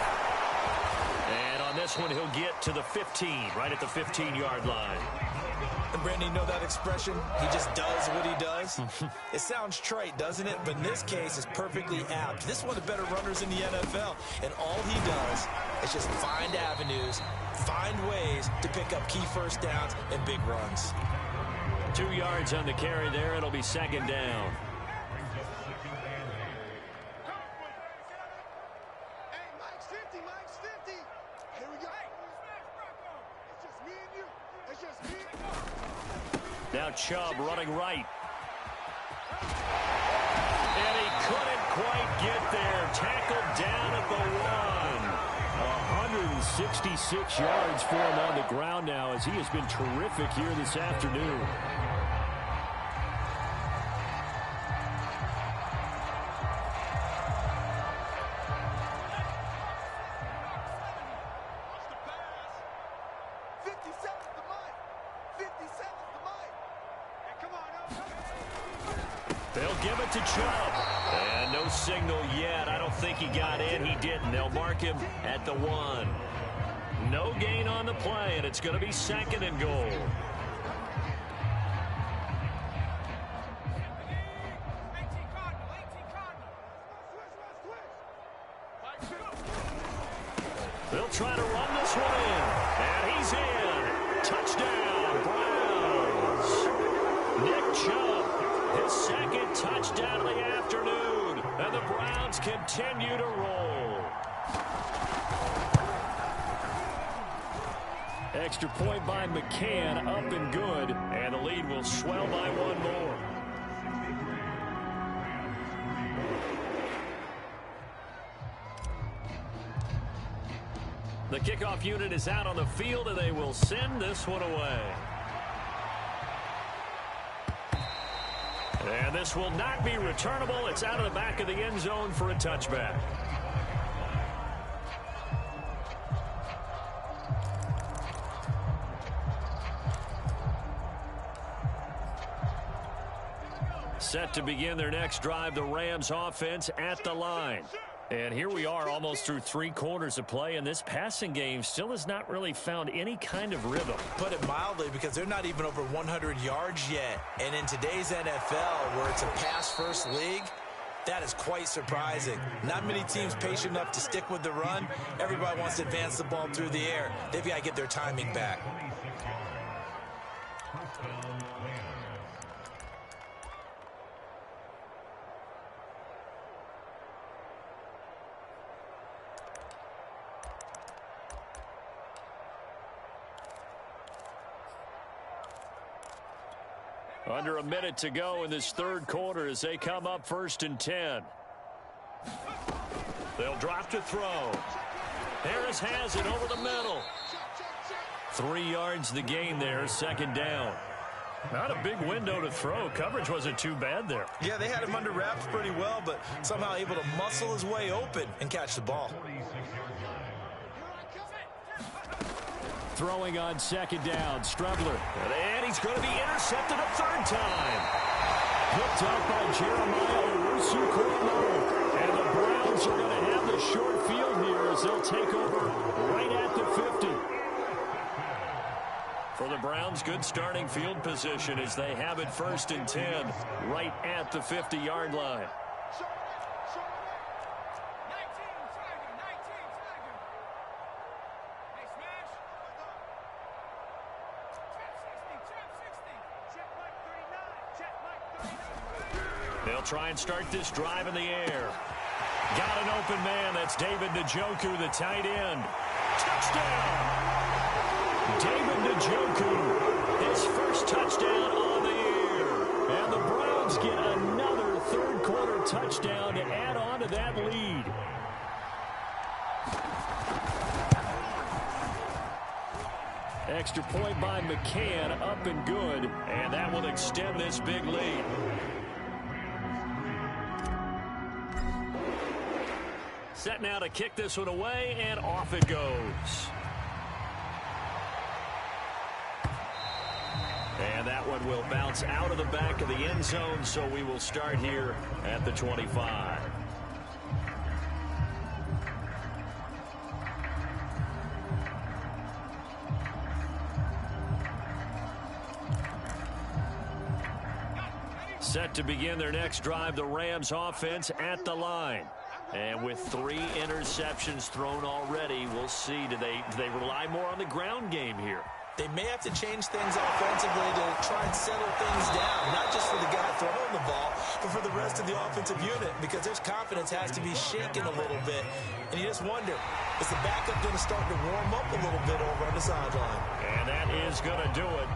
Speaker 2: And on this one, he'll get to the 15, right at the 15-yard line.
Speaker 3: And Brandon, you know that expression? He just does what he does? It sounds trite, doesn't it? But in this case, it's perfectly apt. This is one of the better runners in the NFL. And all he does is just find avenues, find ways to pick up key first downs and big runs.
Speaker 2: 2 yards on the carry there. It'll be second down.
Speaker 5: Hey, Mike's 50, Mike's 50. Here we go. It's just me and you. It's just me and you.
Speaker 2: Now Chubb running right. And he couldn't quite get there. Tackled down at the 1. 166 yards for him on the ground now as he has been terrific here this afternoon. They'll give it to Chubb. And no signal yet. I don't think he got in. He didn't. They'll mark him at the 1. No gain on the play, and it's going to be second and goal. They'll try to run this one in. And he's in. Touchdown, Browns. Nick Chubb, his second touchdown of the afternoon. And the Browns continue to roll. Extra point by McCann, up and good. And the lead will swell by one more. The kickoff unit is out on the field, and they will send this one away. And this will not be returnable. It's out of the back of the end zone for a touchback. Set to begin their next drive, the Rams offense at the line. And here we are almost through 3 quarters of play, and this passing game still has not really found any kind of rhythm.
Speaker 3: Put it mildly, because they're not even over 100 yards yet. And in today's NFL, where it's a pass-first league, that is quite surprising. Not many teams patient enough to stick with the run. Everybody wants to advance the ball through the air. They've got to get their timing back.
Speaker 2: Under a minute to go in this third quarter as they come up 1st and 10. They'll drop to throw. Harris has it over the middle. 3 yards the gain there, second down. Not a big window to throw. Coverage wasn't too bad there.
Speaker 3: Yeah, they had him under wraps pretty well, but somehow able to muscle his way open and catch the ball.
Speaker 2: Throwing on second down, Strebler. And he's going to be intercepted a third time. Picked up by Jeremiah Owusu-Koramoah. And the Browns are going to have the short field here as they'll take over right at the 50. For the Browns, good starting field position as they have it 1st and 10 right at the 50-yard line. They'll try and start this drive in the air. Got an open man. That's David Njoku, the tight end. Touchdown! David Njoku, his first touchdown on the year. And the Browns get another third quarter touchdown to add on to that lead. Extra point by McCann, up and good. And that will extend this big lead. Set now to kick this one away, and off it goes. And that one will bounce out of the back of the end zone, so we will start here at the 25. Set to begin their next drive, the Rams offense at the line. And with 3 interceptions thrown already, we'll see. Do they rely more on the ground game here?
Speaker 3: They may have to change things offensively to try and settle things down, not just for the guy throwing the ball, but for the rest of the offensive unit, because their confidence has to be shaken a little bit. And you just wonder, is the backup going to start to warm up a little bit over on the sideline?
Speaker 2: And that is going to do it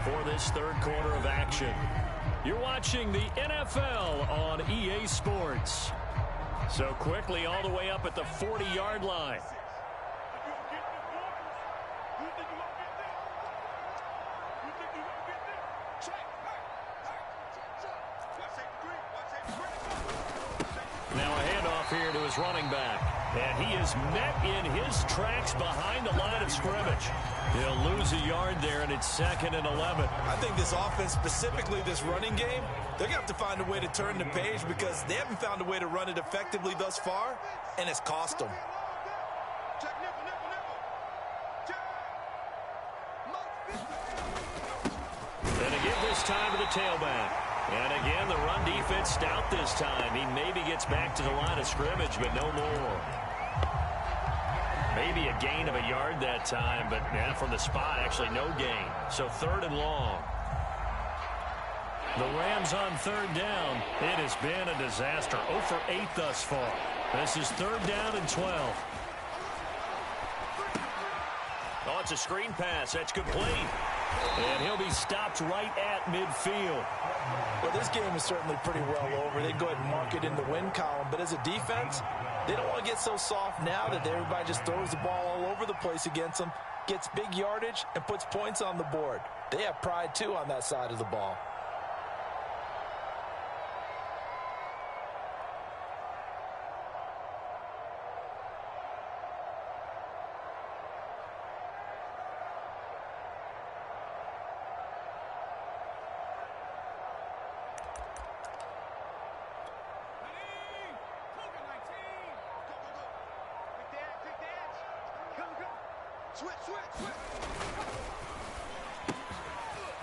Speaker 2: for this third quarter of action. You're watching the NFL on EA Sports. So quickly all the way up at the 40-yard line. Now a handoff here to his running back. And he is met in his tracks behind the line of scrimmage. He'll lose a yard there, and it's 2nd and 11.
Speaker 3: I think this offense, specifically this running game, they're going to have to find a way to turn the page because they haven't found a way to run it effectively thus far, and it's cost them.
Speaker 2: And to give this time to the tailback. And again, the run defense stout this time. He maybe gets back to the line of scrimmage, but no more. Maybe a gain of a yard that time, but from the spot, actually no gain. So 3rd and long. The Rams on 3rd down. It has been a disaster. 0 for 8 thus far. This is 3rd down and 12. Oh, it's a screen pass. That's complete. And he'll be stopped right at midfield.
Speaker 3: Well, this game is certainly pretty well over. They go ahead and mark it in the win column. But as a defense, they don't want to get so soft now that everybody just throws the ball all over the place against them, gets big yardage, and puts points on the board. They have pride, too, on that side of the ball.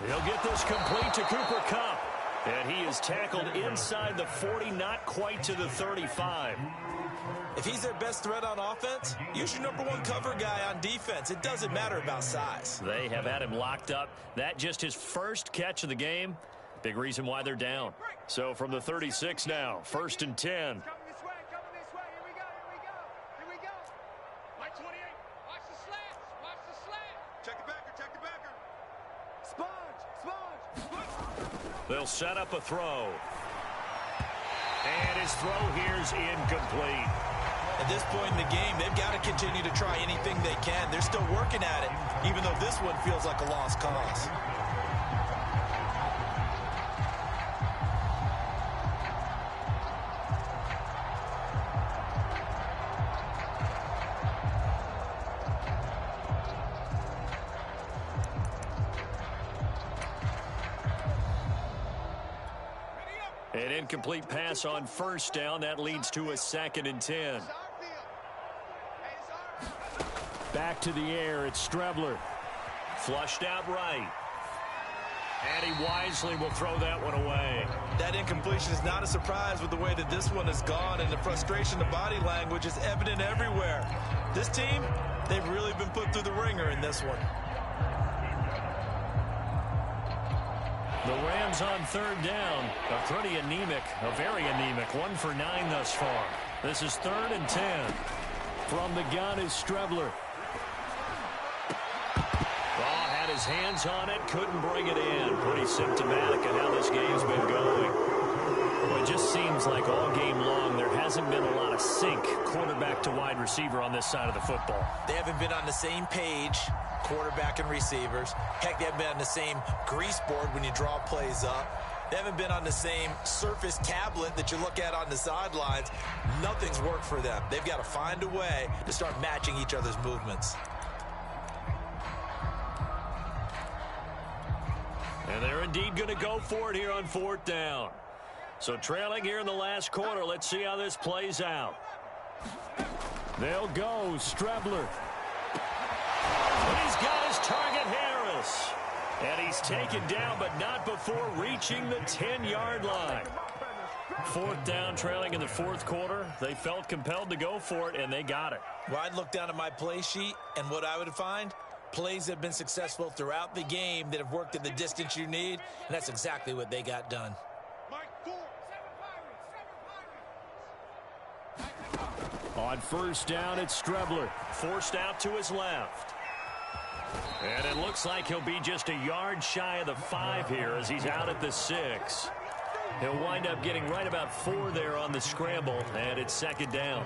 Speaker 2: He'll get this complete to Cooper Kupp. And he is tackled inside the 40, not quite to the 35.
Speaker 3: If he's their best threat on offense, use your #1 cover guy on defense. It doesn't matter about size.
Speaker 2: They have had him locked up. That just his first catch of the game. Big reason why they're down. So from the 36 now, 1st and 10. They'll set up a throw. And his throw here is incomplete.
Speaker 3: At this point in the game, they've got to continue to try anything they can. They're still working at it, even though this one feels like a lost cause.
Speaker 2: An incomplete pass on 1st down. That leads to a 2nd and 10. Back to the air. It's Strebler. Flushed out right. And he wisely will throw that one away.
Speaker 3: That incompletion is not a surprise with the way that this one has gone, and the frustration, the body language is evident everywhere. This team, they've really been put through the ringer in this one.
Speaker 2: The Rams on 3rd down. A pretty anemic, a very anemic 1 for 9 thus far. This is 3rd and 10. From the gun is Strebler. Oh, had his hands on it, couldn't bring it in. Pretty symptomatic of how this game's been going. Well, it just seems like all game long there hasn't been a lot of sync quarterback to wide receiver on this side of the football.
Speaker 3: They haven't been on the same page, quarterback and receivers. Heck, they haven't been on the same grease board when you draw plays up. They haven't been on the same surface tablet that you look at on the sidelines. Nothing's worked for them. They've got to find a way to start matching each other's movements.
Speaker 2: And they're indeed going to go for it here on 4th down. So trailing here in the last quarter. Let's see how this plays out.
Speaker 4: They'll go. Strebler.
Speaker 2: And he's got his target, Harris. And he's taken down, but not before reaching the 10-yard line. 4th down, trailing in the 4th quarter. They felt compelled to go for it, and they got it.
Speaker 3: Well, I'd look down at my play sheet, and what I would find, plays have been successful throughout the game that have worked at the distance you need, and that's exactly what they got done.
Speaker 4: On 1st down, it's Strebler.
Speaker 2: Forced out to his left. And it looks like he'll be just a yard shy of the 5 here as he's out at the 6. He'll wind up getting right about 4 there on the scramble, and it's 2nd down.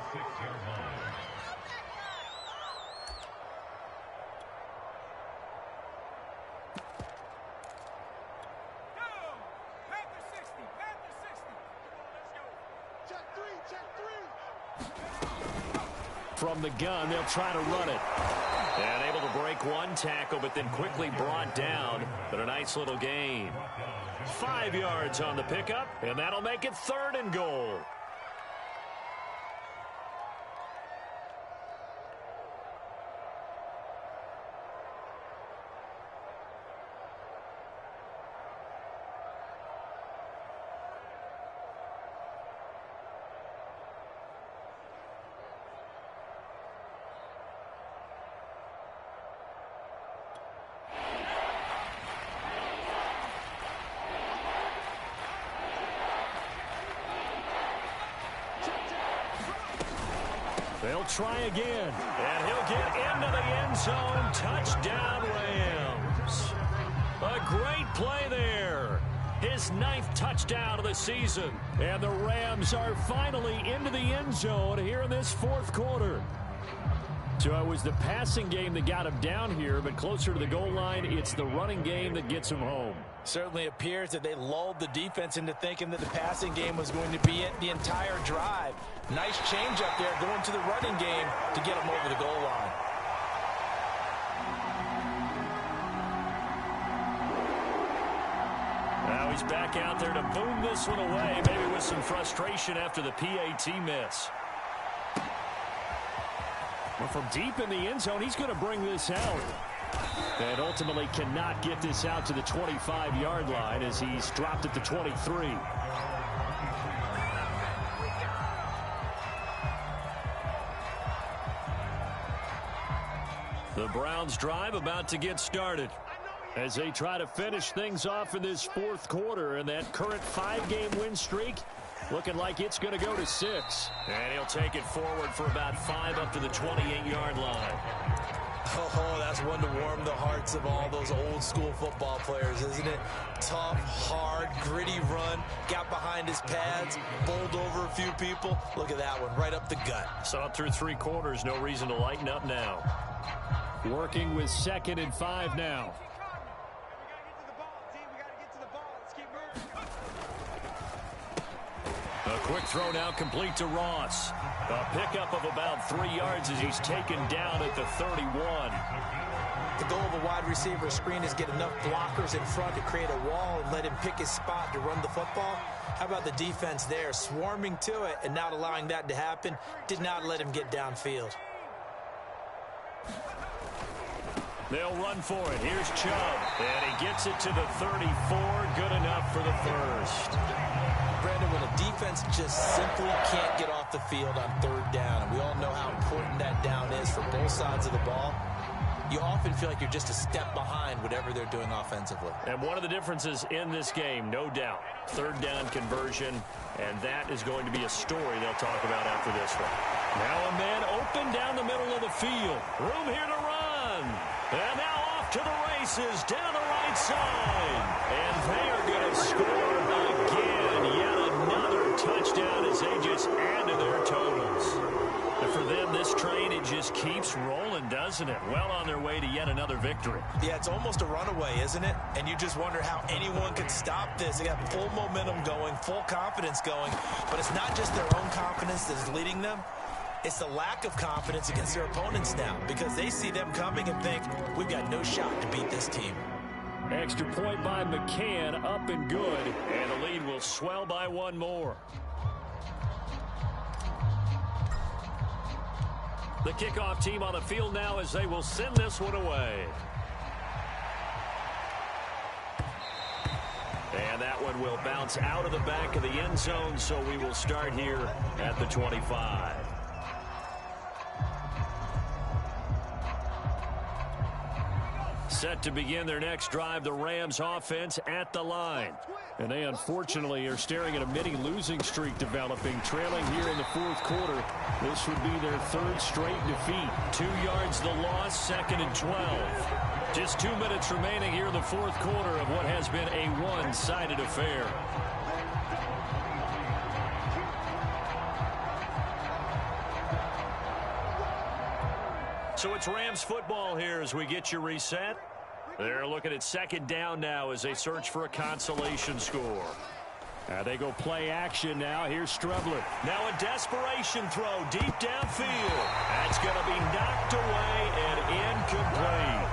Speaker 4: From the gun, they'll try to run it.
Speaker 2: And able to break one tackle, but then quickly brought down. But a nice little gain. 5 yards on the pickup, and that'll make it 3rd and goal.
Speaker 4: They'll try again.
Speaker 2: And he'll get into the end zone. Touchdown, Rams. A great play there. His 9th touchdown of the season.
Speaker 4: And the Rams are finally into the end zone here in this 4th quarter. So it was the passing game that got him down here, but closer to the goal line, it's the running game that gets him home.
Speaker 3: Certainly appears that they lulled the defense into thinking that the passing game was going to be it the entire drive. Nice change up there going to the running game to get him over the goal line.
Speaker 2: Now he's back out there to boom this one away, maybe with some frustration after the PAT miss.
Speaker 4: Well, from deep in the end zone, he's going to bring this out. And ultimately cannot get this out to the 25-yard line as he's dropped at the 23.
Speaker 2: The Browns drive about to get started
Speaker 4: as they try to finish things off in this 4th quarter, and that current 5-game win streak looking like it's going to go to 6.
Speaker 2: And he'll take it forward for about 5 up to the 28-yard line.
Speaker 3: Oh, that's one to warm the hearts of all those old school football players, isn't it? Tough, hard, gritty run, got behind his pads, bowled over a few people. Look at that one, right up the gut.
Speaker 2: Saw it through 3 quarters, no reason to lighten up now.
Speaker 4: Working with 2nd and 5 now.
Speaker 2: A quick throw now complete to Ross. A pickup of about 3 yards as he's taken down at the 31.
Speaker 3: The goal of a wide receiver screen is get enough blockers in front to create a wall and let him pick his spot to run the football. How about the defense there, swarming to it and not allowing that to happen? Did not let him get downfield.
Speaker 2: They'll run for it. Here's Chubb. And he gets it to the 34. Good enough for the first.
Speaker 3: Brandon, when a defense just simply can't get off the field on 3rd down, and we all know how important that down is for both sides of the ball, you often feel like you're just a step behind whatever they're doing offensively.
Speaker 2: And one of the differences in this game, no doubt, 3rd down conversion, and that is going to be a story they'll talk about after this one. Now a man open down the middle of the field. Room here to run. And now off to the races down the right side. And they are going to score again. Yet another touchdown as they just add to their totals. And for them, this train, it just keeps rolling, doesn't it? Well on their way to yet another victory.
Speaker 3: Yeah, it's almost a runaway, isn't it? And you just wonder how anyone could stop this. They got full momentum going, full confidence going. But it's not just their own confidence that's leading them. It's the lack of confidence against their opponents now because they see them coming and think, we've got no shot to beat this team.
Speaker 4: Extra point by McCann, up and good. And the lead will swell by one more. The kickoff team on the field now as they will send this one away. And that one will bounce out of the back of the end zone, so we will start here at the 25. Set to begin their next drive, the Rams offense at the line. And they unfortunately are staring at a mini losing streak developing, trailing here in the fourth quarter. This would be their third straight defeat. 2 yards the loss, 2nd and 12. Just 2 minutes remaining here in the fourth quarter of what has been a one-sided affair. So it's Rams football here as we get you reset. They're looking at 2nd down now as they search for a consolation score. They go play action now. Here's Strebler. Now a desperation throw deep downfield. That's going to be knocked away and incomplete.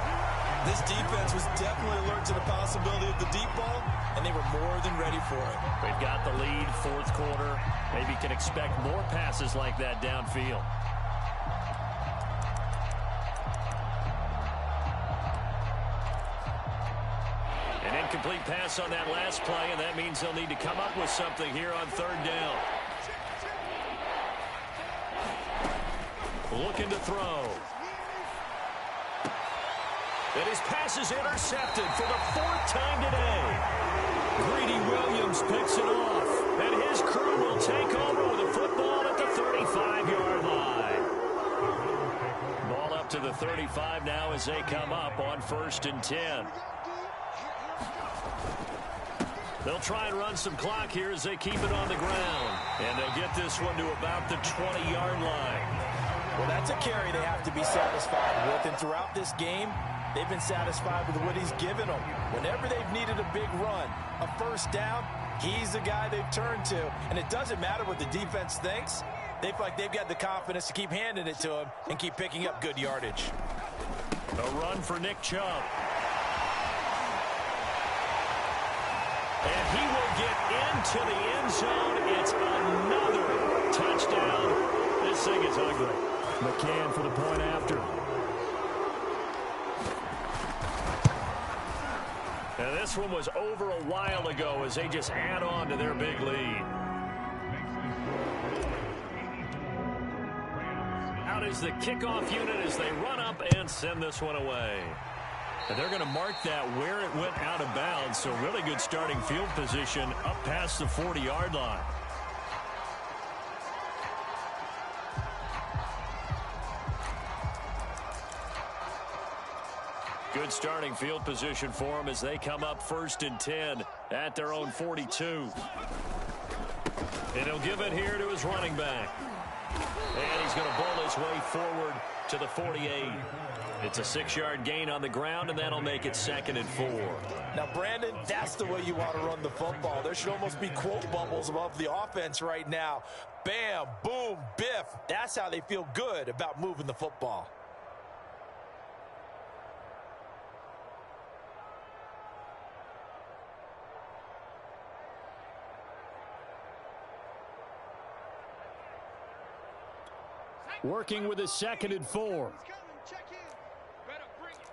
Speaker 3: This defense was definitely alert to the possibility of the deep ball, and they were more than ready for it.
Speaker 4: They've got the lead, fourth quarter. Maybe can expect more passes like that downfield. An incomplete pass on that last play, and that means they'll need to come up with something here on 3rd down. Looking to throw. And his pass is intercepted for the 4th time today. Greedy Williams picks it off, and his crew will take over with the football at the 35-yard line. Ball up to the 35 now as they come up on 1st and 10. They'll try and run some clock here as they keep it on the ground. And they'll get this one to about the 20-yard line.
Speaker 3: Well, that's a carry they have to be satisfied with. And throughout this game, they've been satisfied with what he's given them. Whenever they've needed a big run, a 1st down, he's the guy they've turned to. And it doesn't matter what the defense thinks. They feel like they've got the confidence to keep handing it to him and keep picking up good yardage.
Speaker 4: A run for Nick Chubb. And he will get into the end zone. It's another touchdown. This thing is ugly. McCann for the point after. And this one was over a while ago as they just add on to their big lead. Out is the kickoff unit as they run up and send this one away. And they're going to mark that where it went out of bounds. So really good starting field position up past the 40-yard line. Good starting field position for them as they come up 1st and 10 at their own 42. And he'll give it here to his running back. And he's going to bowl his way forward to the 48. It's a 6-yard gain on the ground, and that'll make it 2nd and 4.
Speaker 3: Now, Brandon, that's the way you want to run the football. There should almost be quote bubbles above the offense right now. Bam, boom, biff. That's how they feel good about moving the football.
Speaker 4: Working with a 2nd and 4.
Speaker 5: Check in. Better bring it.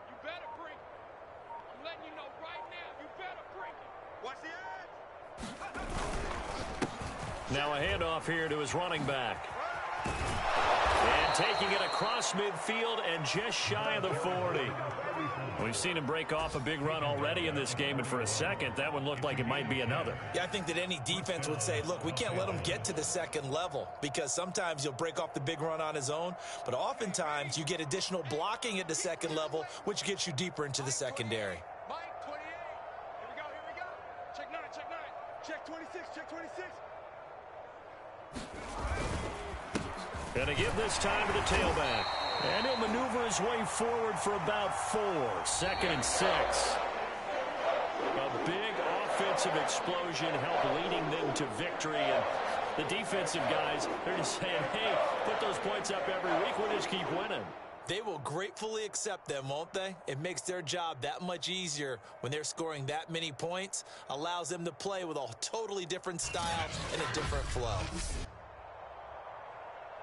Speaker 5: You better bring it. I'm letting you know right now. You better bring it. Watch the edge.
Speaker 4: Now a handoff here to his running back. And taking it across midfield and just shy of the 40. We've seen him break off a big run already in this game, and for a second, that one looked like it might be another.
Speaker 3: Yeah, I think that any defense would say, look, we can't let him get to the 2nd level because sometimes he'll break off the big run on his own, but oftentimes you get additional blocking at the 2nd level, which gets you deeper into the secondary.
Speaker 5: Mike, 28. Here we go. Check 9, check 9. Check 26, check 26.
Speaker 4: And to give this time to the tailback. And he'll maneuver his way forward for about 4. 2nd and 6. A big offensive explosion helped leading them to victory. And the defensive guys, they're just saying, hey, put those points up every week. We'll just keep winning.
Speaker 3: They will gratefully accept them, won't they? It makes their job that much easier when they're scoring that many points, allows them to play with a totally different style and a different flow.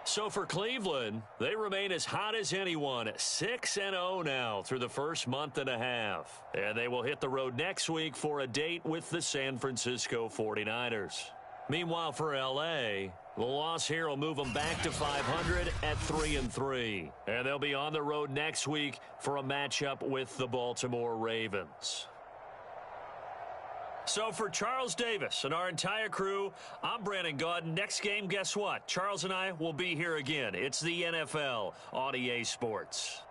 Speaker 4: So for Cleveland, they remain as hot as anyone, 6-0 now through the first month and a half. And they will hit the road next week for a date with the San Francisco 49ers. Meanwhile, for L.A., the loss here will move them back to 500 at 3-3. And they'll be on the road next week for a matchup with the Baltimore Ravens. So for Charles Davis and our entire crew, I'm Brandon Gaudin. Next game, guess what? Charles and I will be here again. It's the NFL on EA Sports.